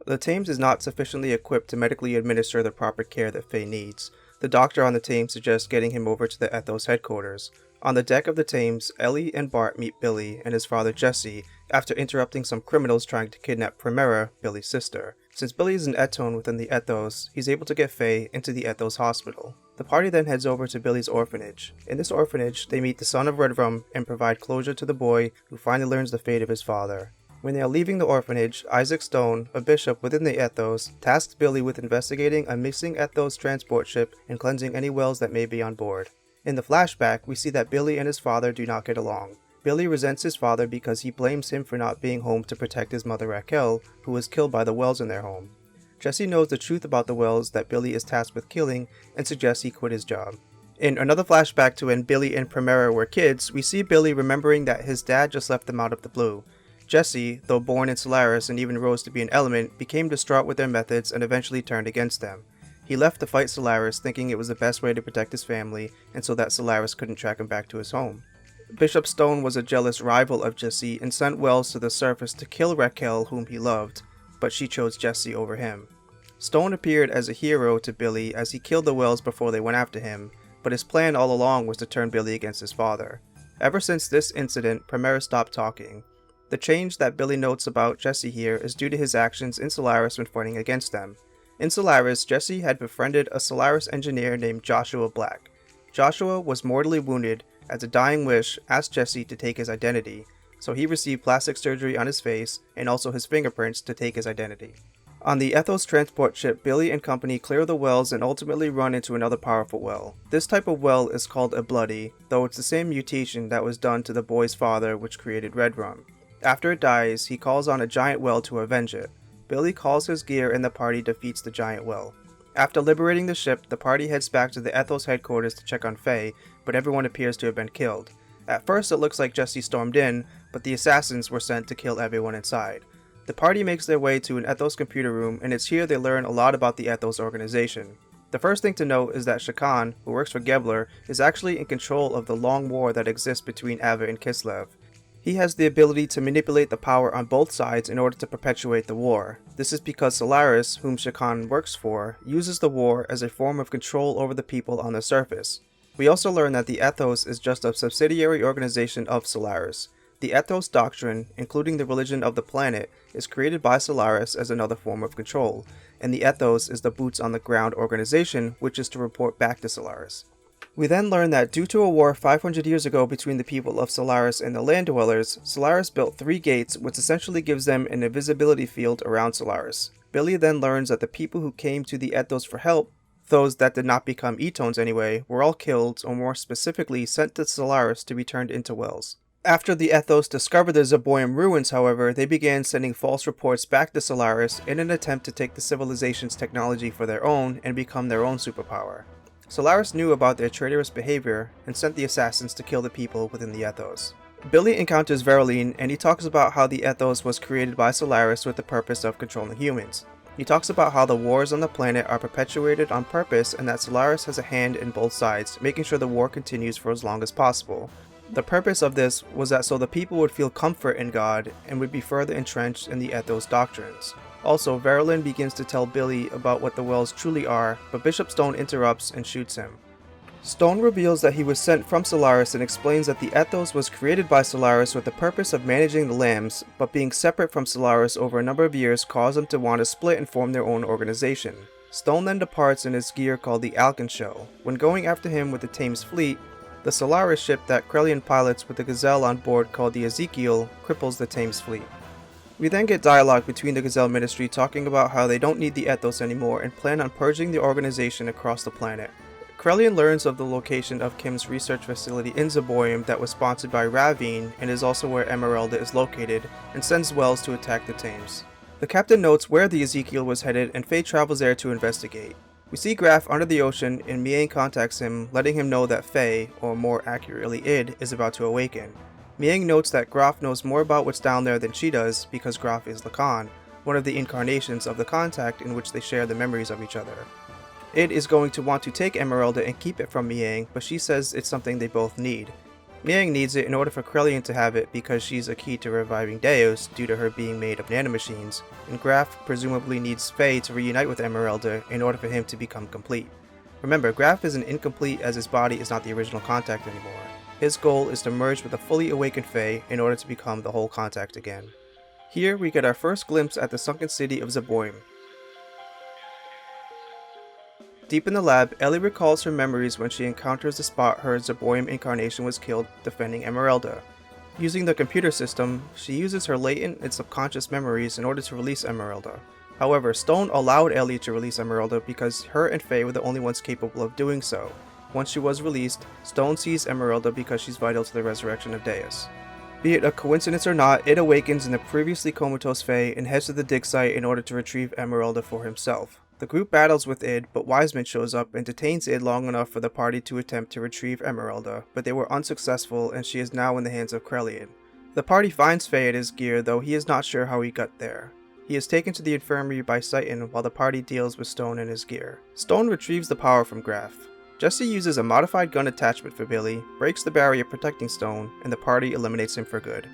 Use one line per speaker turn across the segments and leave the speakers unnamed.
The Thames is not sufficiently equipped to medically administer the proper care that Faye needs. The doctor on the Thames suggests getting him over to the Ethos headquarters. On the deck of the Thames, Ellie and Bart meet Billy and his father Jesse after interrupting some criminals trying to kidnap Primera, Billy's sister. Since Billy is an Etone within the Ethos, he's able to get Faye into the Ethos hospital. The party then heads over to Billy's orphanage. In this orphanage, they meet the son of Redrum and provide closure to the boy who finally learns the fate of his father. When they are leaving the orphanage, Isaac Stone, a bishop within the Ethos, tasks Billy with investigating a missing Ethos transport ship and cleansing any wells that may be on board. In the flashback, we see that Billy and his father do not get along. Billy resents his father because he blames him for not being home to protect his mother Raquel, who was killed by the Wells in their home. Jesse knows the truth about the Wells that Billy is tasked with killing and suggests he quit his job. In another flashback to when Billy and Primera were kids, we see Billy remembering that his dad just left them out of the blue. Jesse, though born in Solaris and even rose to be an element, became distraught with their methods and eventually turned against them. He left to fight Solaris, thinking it was the best way to protect his family and so that Solaris couldn't track him back to his home. Bishop Stone was a jealous rival of Jesse and sent Wells to the surface to kill Raquel, whom he loved, but she chose Jesse over him. Stone appeared as a hero to Billy as he killed the Wells before they went after him, but his plan all along was to turn Billy against his father. Ever since this incident, Primera stopped talking. The change that Billy notes about Jesse here is due to his actions in Solaris when fighting against them. In Solaris, Jesse had befriended a Solaris engineer named Joshua Black. Joshua was mortally wounded as a dying wish asked Jesse to take his identity, so he received plastic surgery on his face and also his fingerprints to take his identity. On the Ethos transport ship, Billy and company clear the wells and ultimately run into another powerful well. This type of well is called a Bloody, though it's the same mutation that was done to the boy's father which created Redrum. After it dies, he calls on a giant well to avenge it. Billy calls his gear and the party defeats the giant well. After liberating the ship, the party heads back to the Ethos headquarters to check on Faye, but everyone appears to have been killed. At first it looks like Jesse stormed in, but the assassins were sent to kill everyone inside. The party makes their way to an Ethos computer room, and it's here they learn a lot about the Ethos organization. The first thing to note is that Shakan, who works for Gebler, is actually in control of the long war that exists between Ava and Kislev. He has the ability to manipulate the power on both sides in order to perpetuate the war. This is because Solaris, whom Shakan works for, uses the war as a form of control over the people on the surface. We also learn that the Ethos is just a subsidiary organization of Solaris. The Ethos doctrine, including the religion of the planet, is created by Solaris as another form of control, and the Ethos is the boots on the ground organization which is to report back to Solaris. We then learn that due to a war 500 years ago between the people of Solaris and the Land Dwellers, Solaris built 3 gates which essentially gives them an invisibility field around Solaris. Billy then learns that the people who came to the Ethos for help, those that did not become Etones anyway, were all killed, or more specifically sent to Solaris to be turned into wells. After the Ethos discovered the Zeboium ruins, however, they began sending false reports back to Solaris in an attempt to take the civilization's technology for their own and become their own superpower. Solaris knew about their traitorous behavior and sent the assassins to kill the people within the Ethos. Billy encounters Veroline and he talks about how the Ethos was created by Solaris with the purpose of controlling humans. He talks about how the wars on the planet are perpetuated on purpose and that Solaris has a hand in both sides, making sure the war continues for as long as possible. The purpose of this was that so the people would feel comfort in God and would be further entrenched in the Ethos doctrines. Also, Veroline begins to tell Billy about what the wells truly are, but Bishop Stone interrupts and shoots him. Stone reveals that he was sent from Solaris and explains that the Ethos was created by Solaris with the purpose of managing the lambs, but being separate from Solaris over a number of years caused them to want to split and form their own organization. Stone then departs in his gear called the Alkenshell. When going after him with the Thames fleet, the Solaris ship that Krelian pilots with the Gazelle on board called the Ezekiel cripples the Thames fleet. We then get dialogue between the Gazelle Ministry talking about how they don't need the Ethos anymore and plan on purging the organization across the planet. Krelian learns of the location of Kim's research facility in Zeboium that was sponsored by Ravine and is also where Emeralda is located, and sends Wells to attack the Thames. The captain notes where the Ezekiel was headed and Faye travels there to investigate. We see Graf under the ocean and Miang contacts him, letting him know that Faye, or more accurately Id, is about to awaken. Miang notes that Graf knows more about what's down there than she does because Graf is Lacan, one of the incarnations of the contact in which they share the memories of each other. Id is going to want to take Emeralda and keep it from Miang, but she says it's something they both need. Miang needs it in order for Krelian to have it because she's a key to reviving Deus due to her being made of nanomachines, and Graf presumably needs Faye to reunite with Emeralda in order for him to become complete. Remember, Graf isn't incomplete as his body is not the original Contact anymore. His goal is to merge with a fully awakened Faye in order to become the whole Contact again. Here we get our first glimpse at the sunken city of Zeboim. Deep in the lab, Ellie recalls her memories when she encounters the spot her Zeboim incarnation was killed defending Emeralda. Using the computer system, she uses her latent and subconscious memories in order to release Emeralda. However, Stone allowed Ellie to release Emeralda because her and Faye were the only ones capable of doing so. Once she was released, Stone sees Emeralda because she's vital to the resurrection of Deus. Be it a coincidence or not, it awakens in the previously comatose Faye and heads to the dig site in order to retrieve Emeralda for himself. The group battles with Id, but Wiseman shows up and detains Id long enough for the party to attempt to retrieve Emeralda, but they were unsuccessful and she is now in the hands of Krelian. The party finds Faye at his gear, though he is not sure how he got there. He is taken to the infirmary by Citan while the party deals with Stone and his gear. Stone retrieves the power from Graf. Jesse uses a modified gun attachment for Billy, breaks the barrier protecting Stone, and the party eliminates him for good.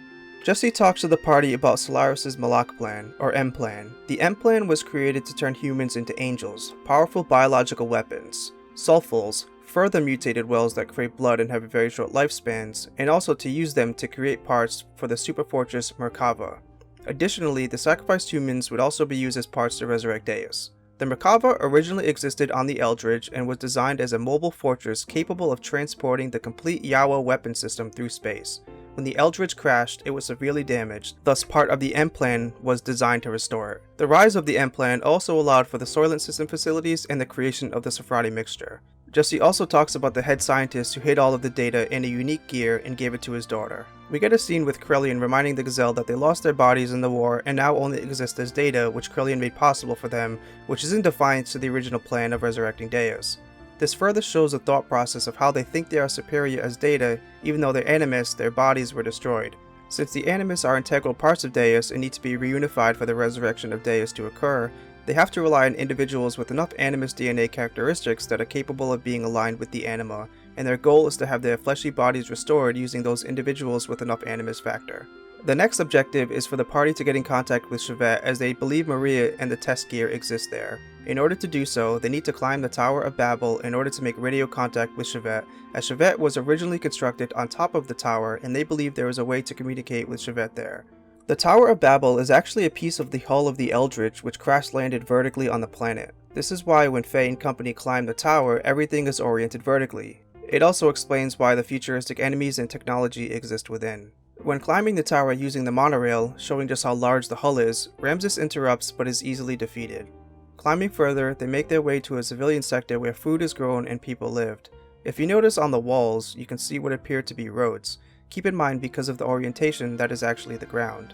Jesse talks to the party about Solaris' Malak plan, or M plan. The M plan was created to turn humans into angels, powerful biological weapons, sulfuls, further mutated wells that crave blood and have very short lifespans, and also to use them to create parts for the superfortress Merkava. Additionally, the sacrificed humans would also be used as parts to resurrect Deus. The Merkava originally existed on the Eldridge and was designed as a mobile fortress capable of transporting the complete Yawa weapon system through space. When the Eldridge crashed, it was severely damaged, thus part of the M-Plan was designed to restore it. The rise of the M-Plan also allowed for the Soylent system facilities and the creation of the Sephradi mixture. Jesse also talks about the head scientist who hid all of the data in a unique gear and gave it to his daughter. We get a scene with Krelian reminding the Gazelle that they lost their bodies in the war and now only exist as data, which Krelian made possible for them, which is in defiance to the original plan of resurrecting Deus. This further shows the thought process of how they think they are superior as data, even though they're animus, their bodies were destroyed. Since the animus are integral parts of Deus and need to be reunified for the resurrection of Deus to occur, they have to rely on individuals with enough animus DNA characteristics that are capable of being aligned with the anima, and their goal is to have their fleshy bodies restored using those individuals with enough animus factor. The next objective is for the party to get in contact with Shevat as they believe Maria and the test gear exist there. In order to do so, they need to climb the Tower of Babel in order to make radio contact with Shevat, as Shevat was originally constructed on top of the tower and they believe there is a way to communicate with Shevat there. The Tower of Babel is actually a piece of the hull of the Eldridge which crash-landed vertically on the planet. This is why when Faye and company climb the tower, everything is oriented vertically. It also explains why the futuristic enemies and technology exist within. When climbing the tower using the monorail, showing just how large the hull is, Ramses interrupts but is easily defeated. Climbing further, they make their way to a civilian sector where food is grown and people lived. If you notice on the walls, you can see what appear to be roads. Keep in mind because of the orientation that is actually the ground.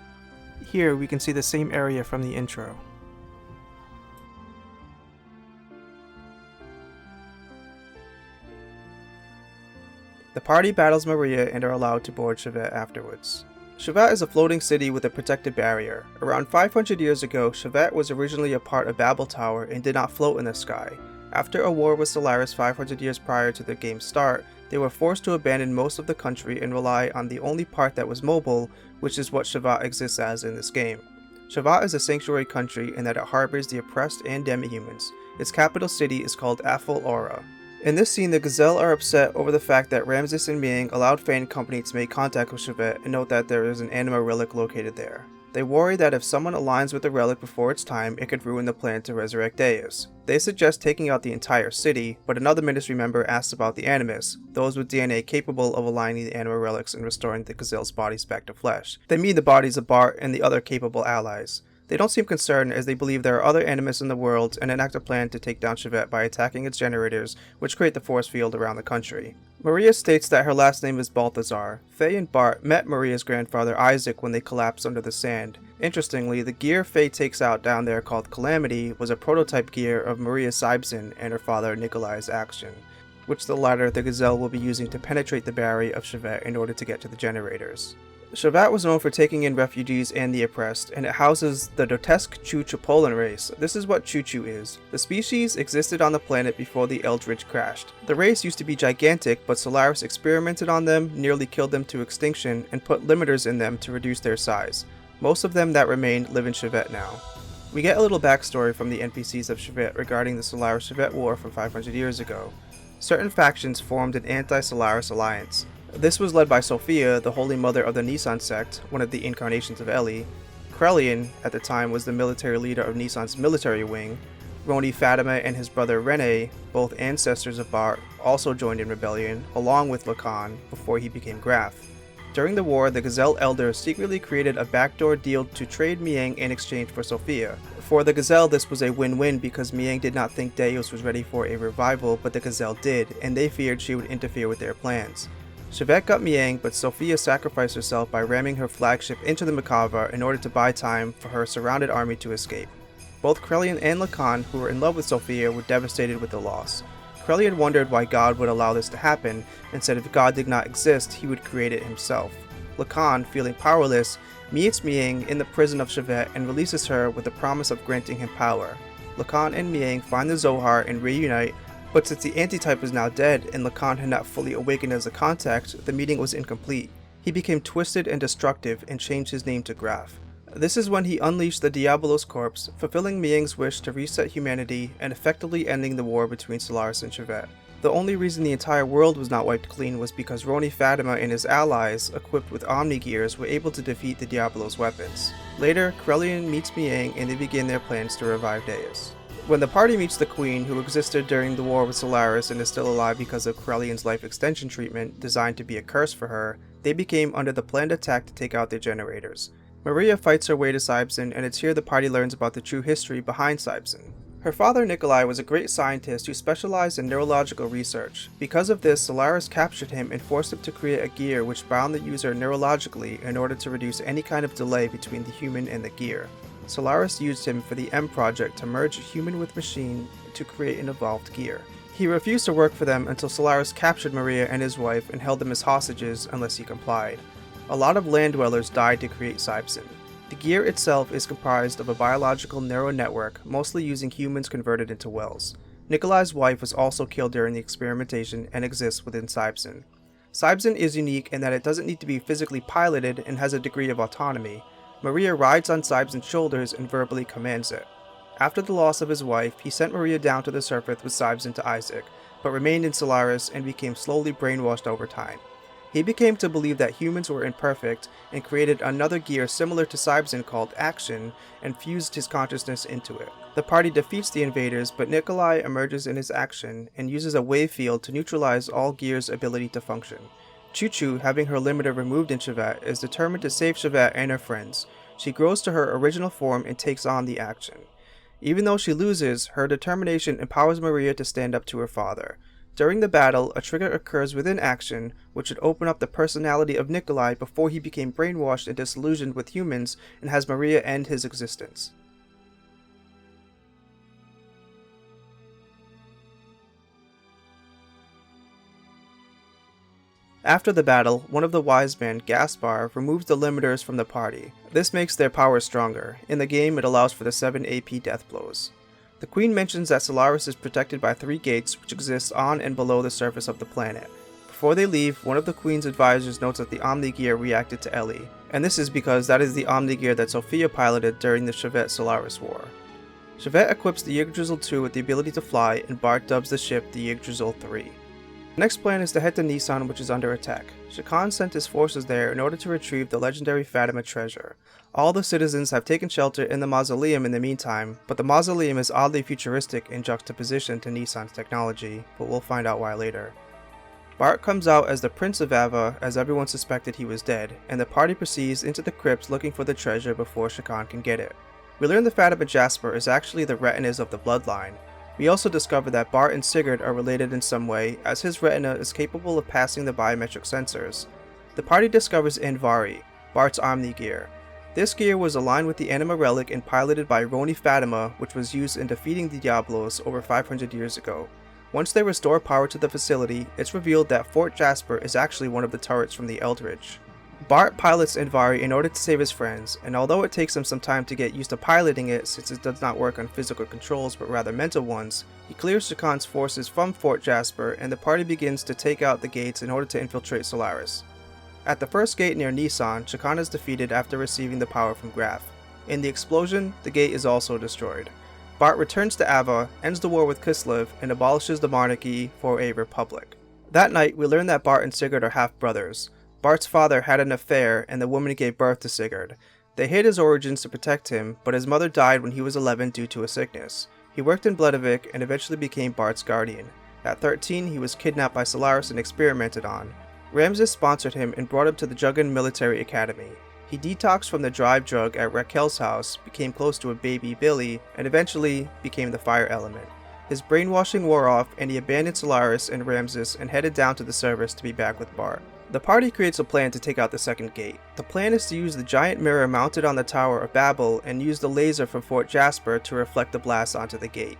Here we can see the same area from the intro. The party battles Maria and are allowed to board Shevat afterwards. Shevat is a floating city with a protected barrier. Around 500 years ago, Shevat was originally a part of Babel Tower and did not float in the sky. After a war with Solaris 500 years prior to the game's start, they were forced to abandon most of the country and rely on the only part that was mobile, which is what Shevat exists as in this game. Shevat is a sanctuary country in that it harbors the oppressed and demi-humans. Its capital city is called Aphel Aura. In this scene, the Gazelle are upset over the fact that Ramses and Miang allowed Faye and company to make contact with Shevat and note that there is an anima relic located there. They worry that if someone aligns with the relic before its time, it could ruin the plan to resurrect Deus. They suggest taking out the entire city, but another ministry member asks about the animus, those with DNA capable of aligning the anima relics and restoring the Gazelle's bodies back to flesh. They mean the bodies of Bart and the other capable allies. They don't seem concerned as they believe there are other animus in the world and enact a plan to take down Shevat by attacking its generators, which create the force field around the country. Maria states that her last name is Balthazar. Faye and Bart met Maria's grandfather Isaac when they collapsed under the sand. Interestingly, the gear Faye takes out down there called Calamity was a prototype gear of Maria Sibson and her father Nikolai's action, which the latter the Gazelle will be using to penetrate the barrier of Shevat in order to get to the generators. Shevat was known for taking in refugees and the oppressed, and it houses the Dotesk Chu-Chipolan race. This is what Chu-Chu is. The species existed on the planet before the Eldritch crashed. The race used to be gigantic, but Solaris experimented on them, nearly killed them to extinction, and put limiters in them to reduce their size. Most of them that remained live in Shevat now. We get a little backstory from the NPCs of Shevat regarding the Solaris-Shevat War from 500 years ago. Certain factions formed an anti-Solaris alliance. This was led by Sophia, the Holy Mother of the Nissan sect, one of the incarnations of Eli. Krelian, at the time, was the military leader of Nissan's military wing. Roni Fatima and his brother Rene, both ancestors of Bart, also joined in rebellion, along with Lacan, before he became Graf. During the war, the Gazelle Elder secretly created a backdoor deal to trade Miang in exchange for Sophia. For the Gazelle, this was a win-win because Miang did not think Deus was ready for a revival, but the Gazelle did, and they feared she would interfere with their plans. Shevat got Miang, but Sophia sacrificed herself by ramming her flagship into the Makava in order to buy time for her surrounded army to escape. Both Krelian and Lacan, who were in love with Sophia, were devastated with the loss. Krelian wondered why God would allow this to happen, and said if God did not exist, he would create it himself. Lacan, feeling powerless, meets Miang in the prison of Shevat and releases her with the promise of granting him power. Lacan and Miang find the Zohar and reunite, but since the antitype is now dead and Lacan had not fully awakened as a contact, the meeting was incomplete. He became twisted and destructive and changed his name to Graf. This is when he unleashed the Diabolos corpse, fulfilling Miang's wish to reset humanity and effectively ending the war between Solaris and Shevat. The only reason the entire world was not wiped clean was because Roni Fatima and his allies, equipped with Omni-Gears, were able to defeat the Diabolos weapons. Later, Krelian meets Miang and they begin their plans to revive Deus. When the party meets the Queen, who existed during the war with Solaris and is still alive because of Krelian's life extension treatment designed to be a curse for her, they became under the planned attack to take out their generators. Maria fights her way to Sybson, and it's here the party learns about the true history behind Sybson. Her father Nikolai was a great scientist who specialized in neurological research. Because of this, Solaris captured him and forced him to create a gear which bound the user neurologically in order to reduce any kind of delay between the human and the gear. Solaris used him for the M project to merge human with machine to create an evolved gear. He refused to work for them until Solaris captured Maria and his wife and held them as hostages unless he complied. A lot of land dwellers died to create Sybson. The gear itself is comprised of a biological neural network, mostly using humans converted into wells. Nikolai's wife was also killed during the experimentation and exists within Sybson. Sybson is unique in that it doesn't need to be physically piloted and has a degree of autonomy. Maria rides on Sybson's shoulders and verbally commands it. After the loss of his wife, he sent Maria down to the surface with Sybson to Isaac, but remained in Solaris and became slowly brainwashed over time. He became to believe that humans were imperfect and created another gear similar to Sybson called Action and fused his consciousness into it. The party defeats the invaders, but Nikolai emerges in his Action and uses a wave field to neutralize all gear's ability to function. Chu-Chu, having her limiter removed in Shevat, is determined to save Shevat and her friends. She grows to her original form and takes on the Action. Even though she loses, her determination empowers Maria to stand up to her father. During the battle, a trigger occurs within Action, which would open up the personality of Nikolai before he became brainwashed and disillusioned with humans and has Maria end his existence. After the battle, one of the wise men, Gaspar, removes the limiters from the party. This makes their power stronger. In the game, it allows for the 7 AP death blows. The Queen mentions that Solaris is protected by 3 gates which exist on and below the surface of the planet. Before they leave, one of the Queen's advisors notes that the Omni-Gear reacted to Eli, and this is because that is the Omni-Gear that Sophia piloted during the Shevat-Solaris War. Shevat equips the Yggdrasil 2 with the ability to fly, and Bart dubs the ship the Yggdrasil 3. The next plan is to head to Nissan, which is under attack. Shakan sent his forces there in order to retrieve the legendary Fatima treasure. All the citizens have taken shelter in the mausoleum in the meantime, but the mausoleum is oddly futuristic in juxtaposition to Nissan's technology, but we'll find out why later. Bart comes out as the Prince of Ava, as everyone suspected he was dead, and the party proceeds into the crypts looking for the treasure before Shakan can get it. We learn the Fatima Jasper is actually the retinas of the bloodline. We also discover that Bart and Sigurd are related in some way, as his retina is capable of passing the biometric sensors. The party discovers Anvari, Bart's Omni-Gear. This gear was aligned with the Anima Relic and piloted by Roni Fatima, which was used in defeating the Diablos over 500 years ago. Once they restore power to the facility, it's revealed that Fort Jasper is actually one of the turrets from the Eldritch. Bart pilots Andvari in order to save his friends, and although it takes him some time to get used to piloting it since it does not work on physical controls but rather mental ones, he clears Shakan's forces from Fort Jasper and the party begins to take out the gates in order to infiltrate Solaris. At the first gate near Nissan, Shakan is defeated after receiving the power from Graf. In the explosion, the gate is also destroyed. Bart returns to Ava, ends the war with Kislev, and abolishes the monarchy for a republic. That night, we learn that Bart and Sigurd are half-brothers. Bart's father had an affair, and the woman gave birth to Sigurd. They hid his origins to protect him, but his mother died when he was 11 due to a sickness. He worked in Bledavik and eventually became Bart's guardian. At 13, he was kidnapped by Solaris and experimented on. Ramses sponsored him and brought him to the Juggin Military Academy. He detoxed from the drive drug at Raquel's house, became close to a baby Billy, and eventually became the fire element. His brainwashing wore off, and he abandoned Solaris and Ramses and headed down to the surface to be back with Bart. The party creates a plan to take out the second gate. The plan is to use the giant mirror mounted on the Tower of Babel and use the laser from Fort Jasper to reflect the blast onto the gate.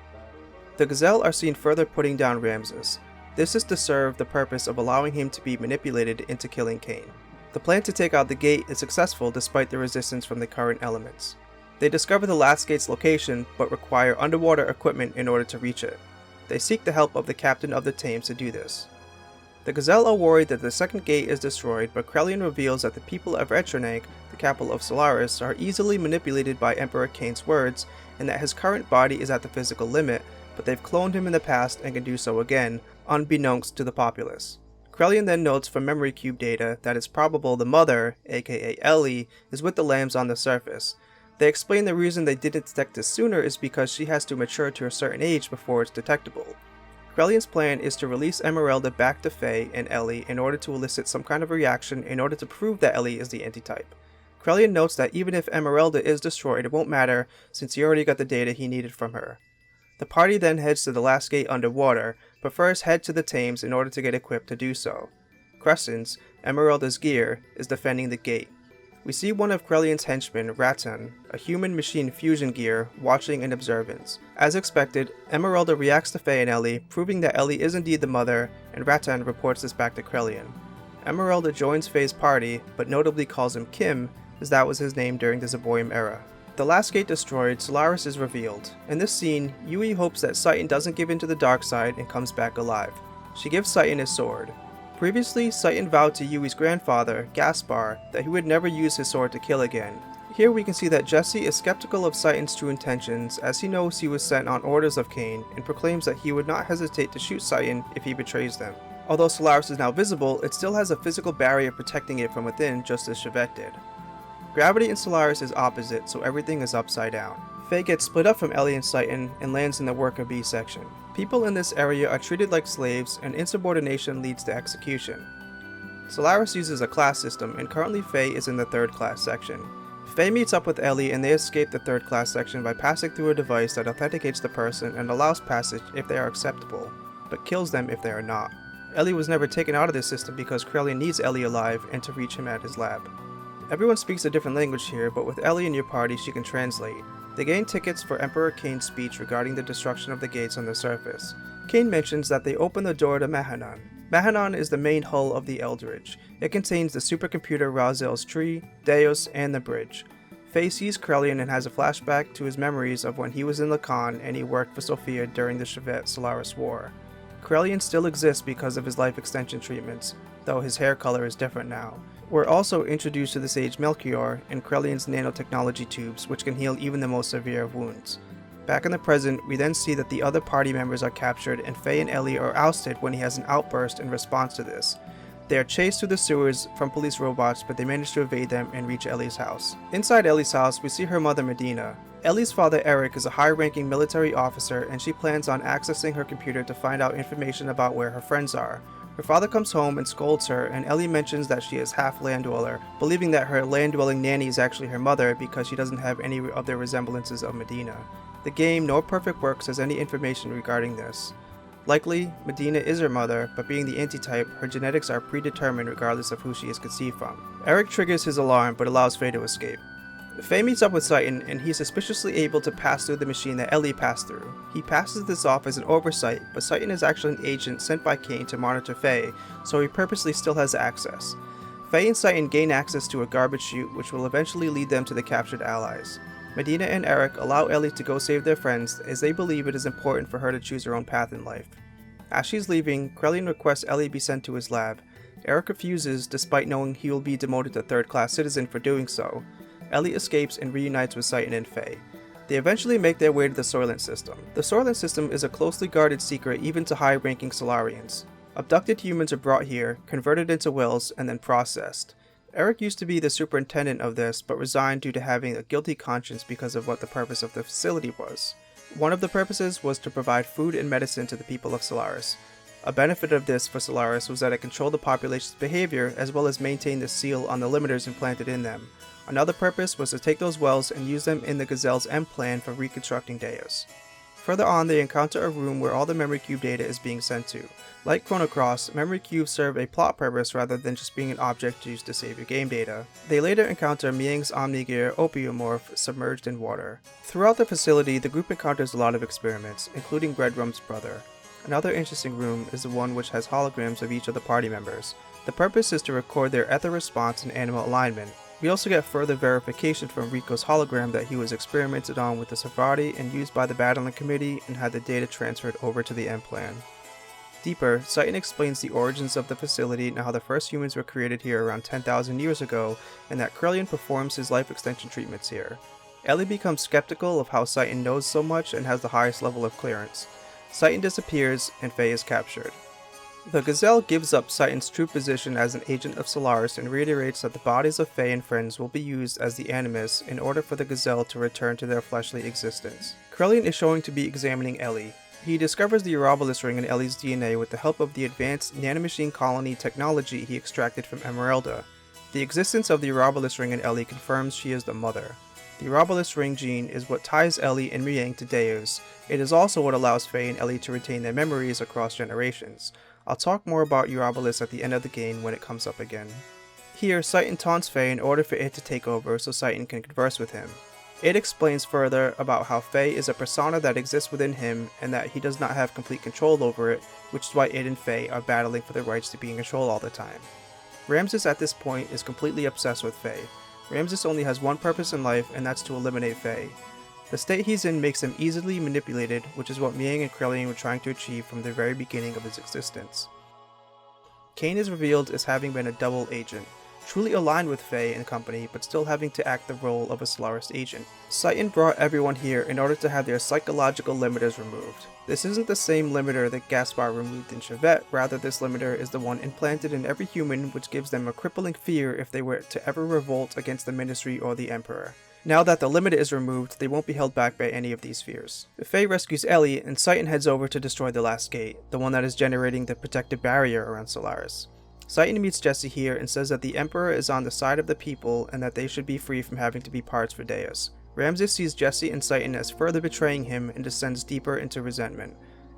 The Gazelle are seen further putting down Ramses. This is to serve the purpose of allowing him to be manipulated into killing Cain. The plan to take out the gate is successful despite the resistance from the current elements. They discover the last gate's location, but require underwater equipment in order to reach it. They seek the help of the captain of the Thames to do this. The Gazelle are worried that the second gate is destroyed, but Krelian reveals that the people of Etraneg, the capital of Solaris, are easily manipulated by Emperor Cain's words, and that his current body is at the physical limit, but they've cloned him in the past and can do so again, unbeknownst to the populace. Krelian then notes from memory cube data that it's probable the mother, aka Ellie, is with the lambs on the surface. They explain the reason they didn't detect this sooner is because she has to mature to a certain age before it's detectable. Krelian's plan is to release Emeralda back to Faye and Ellie in order to elicit some kind of reaction in order to prove that Ellie is the antitype. Krelian notes that even if Emeralda is destroyed, it won't matter since he already got the data he needed from her. The party then heads to the last gate underwater, but first head to the Thames in order to get equipped to do so. Crescent's, Emeralda's gear, is defending the gate. We see one of Krelian's henchmen, Rattan, a human-machine fusion gear, watching in observance. As expected, Emeralda reacts to Faye and Ellie, proving that Ellie is indeed the mother, and Rattan reports this back to Krelian. Emeralda joins Faye's party, but notably calls him Kim, as that was his name during the Zeboium era. The last gate destroyed, Solaris is revealed. In this scene, Yui hopes that Citan doesn't give in to the dark side and comes back alive. She gives Citan his sword. Previously, Citan vowed to Yui's grandfather, Gaspar, that he would never use his sword to kill again. Here we can see that Jesse is skeptical of Citan's true intentions, as he knows he was sent on orders of Cain, and proclaims that he would not hesitate to shoot Citan if he betrays them. Although Solaris is now visible, it still has a physical barrier protecting it from within, just as Shevat did. Gravity in Solaris is opposite, so everything is upside down. Faye gets split up from Ellie and Citan and lands in the Worker B section. People in this area are treated like slaves, and insubordination leads to execution. Solaris uses a class system, and currently Faye is in the third class section. Faye meets up with Ellie and they escape the third class section by passing through a device that authenticates the person and allows passage if they are acceptable, but kills them if they are not. Ellie was never taken out of this system because Krelian needs Ellie alive and to reach him at his lab. Everyone speaks a different language here, but with Ellie in your party she can translate. They gain tickets for Emperor Cain's speech regarding the destruction of the gates on the surface. Cain mentions that they open the door to Mahanan. Mahanan is the main hull of the Eldridge. It contains the supercomputer Raziel's tree, Deus, and the bridge. Faye sees Krelian and has a flashback to his memories of when he was in Lacan and he worked for Sophia during the Shevat-Solaris War. Krelian still exists because of his life extension treatments, though his hair color is different now. We're also introduced to the sage Melchior and Krelian's nanotechnology tubes, which can heal even the most severe of wounds. Back in the present, we then see that the other party members are captured and Faye and Ellie are ousted when he has an outburst in response to this. They are chased through the sewers from police robots, but they manage to evade them and reach Ellie's house. Inside Ellie's house, we see her mother Medina. Ellie's father Eric is a high-ranking military officer and she plans on accessing her computer to find out information about where her friends are. Her father comes home and scolds her, and Ellie mentions that she is half land dweller, believing that her land dwelling nanny is actually her mother because she doesn't have any of the resemblances of Medina. The game No Perfect Works has any information regarding this. Likely, Medina is her mother, but being the antitype, her genetics are predetermined regardless of who she is conceived from. Eric triggers his alarm but allows Faye to escape. Faye meets up with Citan, and he's suspiciously able to pass through the machine that Ellie passed through. He passes this off as an oversight, but Citan is actually an agent sent by Cain to monitor Faye, so he purposely still has access. Faye and Citan gain access to a garbage chute which will eventually lead them to the captured allies. Medina and Eric allow Ellie to go save their friends as they believe it is important for her to choose her own path in life. As she's leaving, Krelian requests Ellie be sent to his lab. Eric refuses despite knowing he will be demoted to third-class citizen for doing so. Ellie escapes and reunites with Citan and Faye. They eventually make their way to the Soylent system. The Soylent system is a closely guarded secret even to high-ranking Solarians. Abducted humans are brought here, converted into wills, and then processed. Eric used to be the superintendent of this, but resigned due to having a guilty conscience because of what the purpose of the facility was. One of the purposes was to provide food and medicine to the people of Solaris. A benefit of this for Solaris was that it controlled the population's behavior as well as maintain the seal on the limiters implanted in them. Another purpose was to take those wells and use them in the Gazelle's M plan for reconstructing Deus. Further on, they encounter a room where all the memory cube data is being sent to. Like Chrono Cross, memory cubes serve a plot purpose rather than just being an object used to save your game data. They later encounter Miang's Omnigear Opiomorph submerged in water. Throughout the facility, the group encounters a lot of experiments, including Breadrum's brother. Another interesting room is the one which has holograms of each of the party members. The purpose is to record their ether response and animal alignment. We also get further verification from Rico's hologram that he was experimented on with the Savardi and used by the Battling Committee and had the data transferred over to the M plan. Deeper, Citan explains the origins of the facility and how the first humans were created here around 10,000 years ago, and that Krelian performs his life extension treatments here. Ellie becomes skeptical of how Citan knows so much and has the highest level of clearance. Citan disappears, and Faye is captured. The Gazelle gives up Citan's true position as an agent of Solaris and reiterates that the bodies of Faye and friends will be used as the Animus in order for the Gazelle to return to their fleshly existence. Krelian is showing to be examining Ellie. He discovers the Uroboros ring in Ellie's DNA with the help of the advanced nanomachine colony technology he extracted from Emeralda. The existence of the Uroboros ring in Ellie confirms she is the mother. The Uroboros ring gene is what ties Ellie and Miang to Deus. It is also what allows Faye and Ellie to retain their memories across generations. I'll talk more about Uroboros at the end of the game when it comes up again. Here, Citan taunts Faye in order for Id to take over so Citan can converse with him. Id explains further about how Faye is a persona that exists within him and that he does not have complete control over it, which is why Id and Faye are battling for the rights to be in control all the time. Ramses at this point is completely obsessed with Faye. Ramses only has one purpose in life, and that's to eliminate Faye. The state he's in makes him easily manipulated, which is what Miang and Krelian were trying to achieve from the very beginning of his existence. Kain is revealed as having been a double agent, truly aligned with Faye and company, but still having to act the role of a Solaris agent. Citan brought everyone here in order to have their psychological limiters removed. This isn't the same limiter that Gaspar removed in Shevat, rather this limiter is the one implanted in every human which gives them a crippling fear if they were to ever revolt against the Ministry or the Emperor. Now that the limiter is removed, they won't be held back by any of these fears. Faye rescues Ellie, and Citan heads over to destroy the last gate, the one that is generating the protective barrier around Solaris. Citan meets Jesse here and says that the Emperor is on the side of the people and that they should be free from having to be parts for Deus. Ramses sees Jesse and Citan as further betraying him and descends deeper into resentment.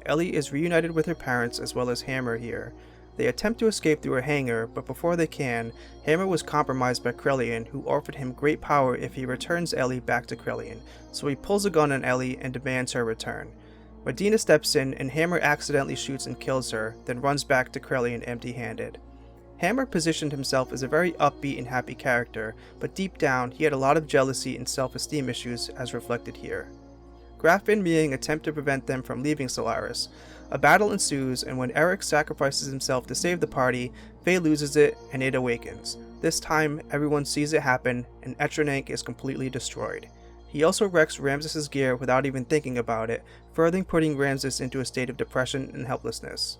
Ellie is reunited with her parents as well as Hammer here. They attempt to escape through a hangar, but before they can, Hammer was compromised by Krelian, who offered him great power if he returns Ellie back to Krelian, so he pulls a gun on Ellie and demands her return. Medina steps in and Hammer accidentally shoots and kills her, then runs back to Krelian empty-handed. Hammer positioned himself as a very upbeat and happy character, but deep down he had a lot of jealousy and self-esteem issues as reflected here. Graf and Miang attempt to prevent them from leaving Solaris. A battle ensues, and when Eric sacrifices himself to save the party, Faye loses it and it awakens. This time, everyone sees it happen, and Etranank is completely destroyed. He also wrecks Ramses' gear without even thinking about it, further putting Ramses into a state of depression and helplessness.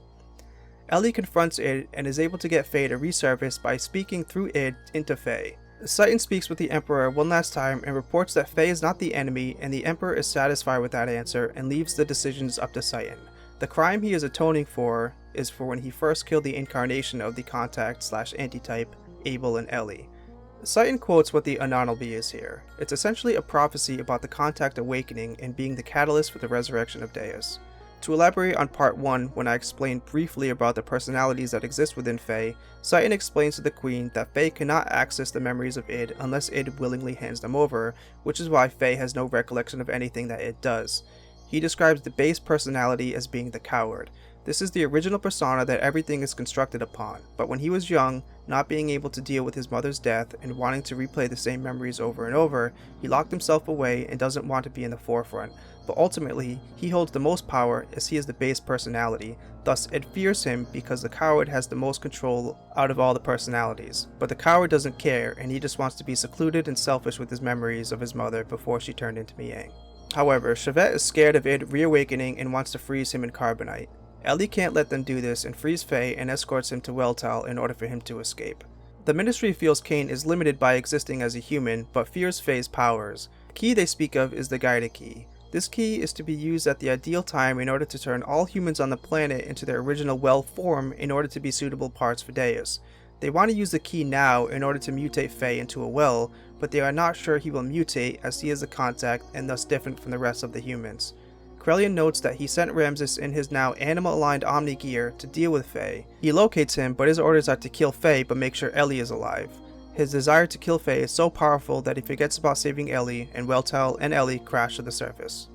Ellie confronts Id and is able to get Faye to resurface by speaking through Id into Faye. Citan speaks with the Emperor one last time and reports that Faye is not the enemy, and the Emperor is satisfied with that answer and leaves the decisions up to Citan. The crime he is atoning for is for when he first killed the incarnation of the contact/antitype, Abel and Ellie. Citan quotes what the Anonalby is here. It's essentially a prophecy about the contact awakening and being the catalyst for the resurrection of Deus. To elaborate on part 1, when I explained briefly about the personalities that exist within Faye, Citan explains to the Queen that Faye cannot access the memories of Id unless Id willingly hands them over, which is why Faye has no recollection of anything that Id does. He describes the base personality as being the coward. This is the original persona that everything is constructed upon, but when he was young, not being able to deal with his mother's death and wanting to replay the same memories over and over, he locked himself away and doesn't want to be in the forefront, but ultimately, he holds the most power as he is the base personality, thus it fears him because the coward has the most control out of all the personalities, but the coward doesn't care and he just wants to be secluded and selfish with his memories of his mother before she turned into Miang. However, Shevat is scared of it reawakening and wants to freeze him in carbonite. Ellie can't let them do this and frees Faye and escorts him to Weltal in order for him to escape. The Ministry feels Cain is limited by existing as a human, but fears Faye's powers. The key they speak of is the Guided Key. This key is to be used at the ideal time in order to turn all humans on the planet into their original well form in order to be suitable parts for Deus. They want to use the key now in order to mutate Faye into a well, but they are not sure he will mutate as he is a contact and thus different from the rest of the humans. Krelian notes that he sent Ramses in his now animal-aligned Omni gear to deal with Faye. He locates him, but his orders are to kill Faye but make sure Ellie is alive. His desire to kill Faye is so powerful that he forgets about saving Ellie, and Weltal and Ellie crash to the surface.